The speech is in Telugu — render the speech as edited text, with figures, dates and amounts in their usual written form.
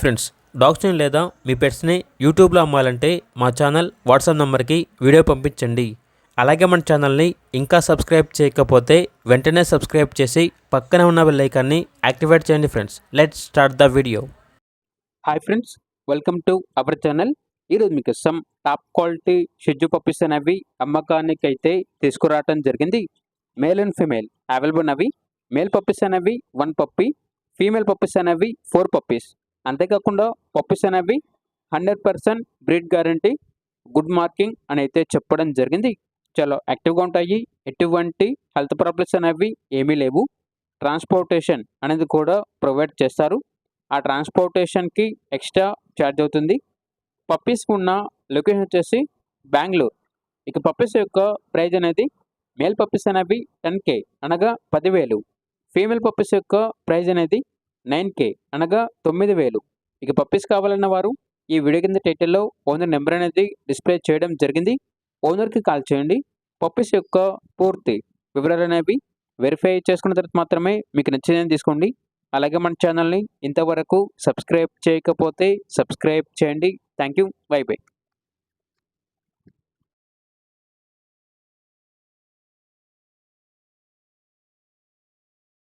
ఫ్రెండ్స్, డాగ్స్ని లేదా మీ పెట్స్ని యూట్యూబ్లో అమ్మాలంటే మా ఛానల్ వాట్సాప్ నెంబర్కి వీడియో పంపించండి. అలాగే మన ఛానల్ని ఇంకా సబ్స్క్రైబ్ చేయకపోతే వెంటనే సబ్స్క్రైబ్ చేసి పక్కనే ఉన్న బెల్ ఐకాన్ని యాక్టివేట్ చేయండి. Friends, let's start the video. Hi friends, welcome to our channel. ఈరోజు మీకోసం టాప్ క్వాలిటీ షిట్జూ పప్పీస్ అనేవి అమ్మకానికి అయితే తీసుకురావడం జరిగింది. మేల్ అండ్ ఫీమేల్ అవైలబుల్ ఉన్నవి. మేల్ పప్పీస్ అనేవి 1 పప్పీ, ఫీమేల్ పప్పీస్ అనేవి 4 పప్పీస్. అంతేకాకుండా పప్పీస్ అనేవి 100% బ్రీడ్ గ్యారంటీ, గుడ్ మార్కింగ్ అని అయితే చెప్పడం జరిగింది. చాలా యాక్టివ్గా ఉంటాయి. ఎటువంటి హెల్త్ ప్రాబ్లమ్స్ అనేవి ఏమీ లేవు. ట్రాన్స్పోర్టేషన్ అనేది కూడా ప్రొవైడ్ చేస్తారు. ఆ ట్రాన్స్పోర్టేషన్కి ఎక్స్ట్రా ఛార్జ్ అవుతుంది. పప్పీస్కి ఉన్న లొకేషన్ వచ్చేసి బెంగళూరు. ఇక పప్పీస్ యొక్క ప్రైజ్ అనేది మేల్ పప్పీస్ అనేవి 10K అనగా 10,000. ఫీమేల్ పప్పీస్ యొక్క ప్రైజ్ అనేది 9K అనగా 9,000. ఇక పప్పీస్ కావాలన్న వారు ఈ వీడియో కింద టైటిల్లో ఓనర్ నెంబర్ అనేది డిస్ప్లే చేయడం జరిగింది. ఓనర్కి కాల్ చేయండి. పప్పీస్ యొక్క పూర్తి వివరాలు అనేవి వెరిఫై చేసుకున్న తర్వాత మాత్రమే మీకు నచ్చిందని తీసుకోండి. అలాగే మన ఛానల్ని ఇంతవరకు సబ్స్క్రైబ్ చేయకపోతే సబ్స్క్రైబ్ చేయండి. Thank you. By by.